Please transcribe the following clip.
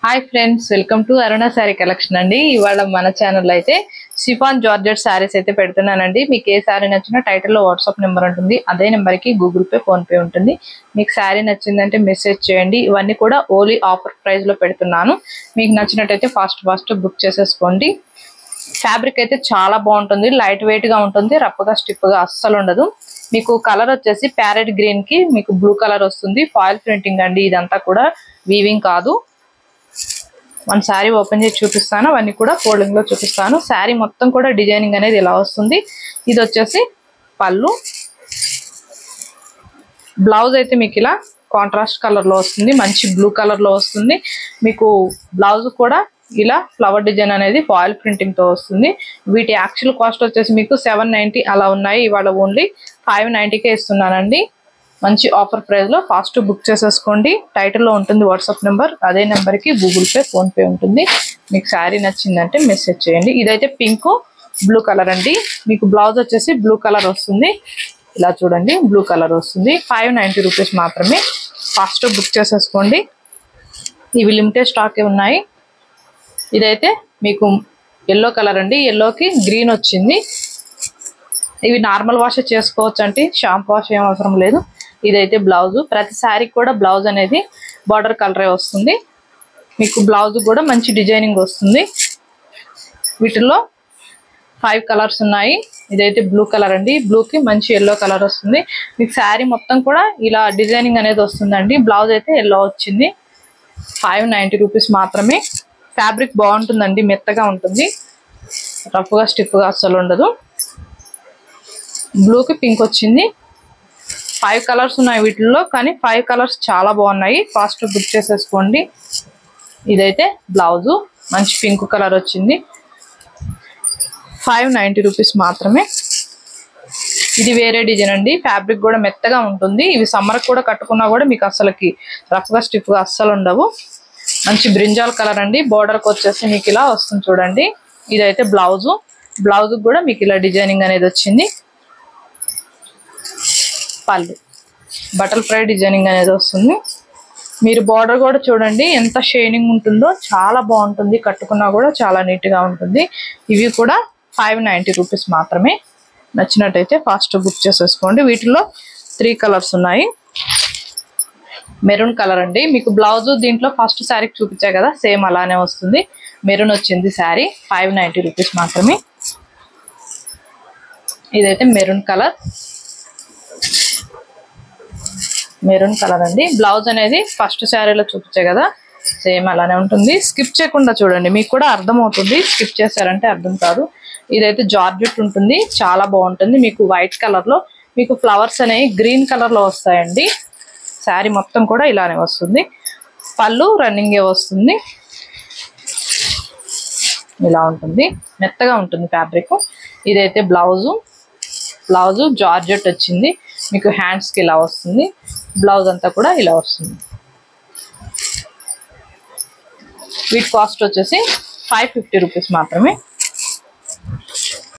Hi friends, welcome to Aruna sari collection అండి. ఇవాళ మన ఛానల్ అయితే షిఫాన్ జార్జెట్ శారీస్ అయితే పెడుతున్నానండి. మీకు ఏ శారీ నచ్చినా టైటిల్లో వాట్సాప్ నెంబర్ ఉంటుంది. అదే నెంబర్కి గూగుల్ పే, ఫోన్ పే ఉంటుంది. మీకు శారీ నచ్చిందంటే మెసేజ్ చేయండి. ఇవన్నీ కూడా ఓన్లీ ఆఫర్ ప్రైస్లో పెడుతున్నాను. మీకు నచ్చినట్టయితే ఫాస్ట్ బుక్ చేసేసుకోండి. ఫ్యాబ్రిక్ అయితే చాలా బాగుంటుంది, లైట్ వెయిట్ గా ఉంటుంది, రఫ్గా స్టిఫ్గా అస్సలు ఉండదు. మీకు కలర్ వచ్చేసి ప్యారెట్ గ్రీన్ కి మీకు బ్లూ కలర్ వస్తుంది. ఫాయిల్ ప్రింటింగ్ అండి, ఇదంతా కూడా వీవింగ్ కాదు. వన్ శారీ ఓపెన్ చేసి చూపిస్తాను, అవన్నీ కూడా ఫోల్డింగ్ లో చూపిస్తాను. శారీ మొత్తం కూడా డిజైనింగ్ అనేది ఇలా వస్తుంది. ఇది వచ్చేసి పళ్ళు. బ్లౌజ్ అయితే మీకు ఇలా కాంట్రాస్ట్ కలర్ లో వస్తుంది, మంచి బ్లూ కలర్ లో వస్తుంది. మీకు బ్లౌజ్ కూడా ఇలా ఫ్లవర్ డిజైన్ అనేది ఫాయిల్ ప్రింటింగ్ తో వస్తుంది. వీటి యాక్చువల్ కాస్ట్ వచ్చేసి మీకు 790 అలా ఉన్నాయి. ఇవాళ ఓన్లీ 590కే ఇస్తున్నానండి. మంచి ఆఫర్ ప్రైస్ లో ఫాస్ట్ బుక్ చేసేసుకోండి. టైటిల్లో ఉంటుంది వాట్సాప్ నెంబర్, అదే నెంబర్కి గూగుల్ పే, ఫోన్ పే ఉంటుంది. మీకు శారీ నచ్చిందంటే మెసేజ్ చేయండి. ఇదైతే పింక్ బ్లూ కలర్ అండి. మీకు బ్లౌజ్ వచ్చేసి బ్లూ కలర్ వస్తుంది. ఇలా చూడండి, బ్లూ కలర్ వస్తుంది. 590 రూపీస్ మాత్రమే. ఫాస్ట్ బుక్ చేసేసుకోండి. ఇవి లిమిటెడ్ స్టాకే ఉన్నాయి. ఇదైతే మీకు ఎల్లో కలర్ అండి, ఎల్లోకి గ్రీన్ వచ్చింది. ఇవి నార్మల్ వాష్ చేసుకోవచ్చు అంటే షాంపూ వాష్ ఏం అవసరం లేదు. ఇదైతే బ్లౌజ్. ప్రతి శారీకి కూడా బ్లౌజ్ అనేది బార్డర్ కలరే వస్తుంది. మీకు బ్లౌజ్ కూడా మంచి డిజైనింగ్ వస్తుంది. వీటిల్లో 5 కలర్స్ ఉన్నాయి. ఇదైతే బ్లూ కలర్ అండి, బ్లూకి మంచి ఎల్లో కలర్ వస్తుంది. మీకు శారీ మొత్తం కూడా ఇలా డిజైనింగ్ అనేది వస్తుందండి. బ్లౌజ్ అయితే ఎల్లో వచ్చింది. 590 రూపీస్ మాత్రమే. ఫ్యాబ్రిక్ బాగుంటుందండి, మెత్తగా ఉంటుంది, రఫ్గా స్టిఫ్గా అస్సలు ఉండదు. బ్లూకి పింక్ వచ్చింది. 5 కలర్స్ ఉన్నాయి వీటిల్లో, కానీ 5 కలర్స్ చాలా బాగున్నాయి. ఫాస్ట్ బుక్ చేసేసుకోండి. ఇదైతే బ్లౌజు, మంచి పింక్ కలర్ వచ్చింది. 590 రూపీస్ మాత్రమే. ఇది వేరే డిజైన్ అండి, ఫ్యాబ్రిక్ కూడా మెత్తగా ఉంటుంది. ఇవి సమ్మర్ కూడా కట్టుకున్నా కూడా మీకు అసలుకి రఫ్గా స్టిఫ్గా అస్సలు ఉండవు. మంచి బ్రింజాల్ కలర్ అండి. బోర్డర్కి వచ్చేసి మీకు ఇలా వస్తుంది చూడండి. ఇదైతే బ్లౌజు. బ్లౌజ్ కూడా మీకు ఇలా డిజైనింగ్ అనేది వచ్చింది. పళ్ళు బటల్ ఫ్రై డిజైనింగ్ అనేది వస్తుంది. మీరు బార్డర్ కూడా చూడండి ఎంత షైనింగ్ ఉంటుందో, చాలా బాగుంటుంది. కట్టుకున్నా కూడా చాలా నీట్గా ఉంటుంది. ఇవి కూడా 590 రూపీస్ మాత్రమే. నచ్చినట్టయితే ఫాస్ట్ బుక్ చేసేసుకోండి. వీటిలో 3 కలర్స్ ఉన్నాయి. మెరూన్ కలర్ అండి. మీకు బ్లౌజ్ దీంట్లో ఫస్ట్ శారీకి చూపించా కదా, సేమ్ అలానే వస్తుంది. మెరూన్ వచ్చింది శారీ. 590 రూపీస్ మాత్రమే. ఇదైతే మెరూన్ కలర్. మెరూన్ కలర్ అండి. బ్లౌజ్ అనేది ఫస్ట్ శారీలో చూపించే కదా, సేమ్ అలానే ఉంటుంది. స్కిప్ చేయకుండా చూడండి, మీకు కూడా అర్థమవుతుంది. స్కిప్ చేశారంటే అర్థం కాదు. ఇదైతే జార్జెట్ ఉంటుంది, చాలా బాగుంటుంది. మీకు వైట్ కలర్ లో మీకు ఫ్లవర్స్ అనేవి గ్రీన్ కలర్ లో వస్తాయండి. శారీ మొత్తం కూడా ఇలానే వస్తుంది. పళ్ళు రన్నింగే వస్తుంది. ఇలా ఉంటుంది, మెత్తగా ఉంటుంది ఫ్యాబ్రిక్. ఇదైతే బ్లౌజు. బ్లౌజు జార్జెట్ వచ్చింది. మీకు హ్యాండ్స్కి ఇలా వస్తుంది. బ్లౌజ్ అంతా కూడా ఇలా వస్తుంది. వీటి కాస్ట్ వచ్చేసి 550 రూపీస్ మాత్రమే.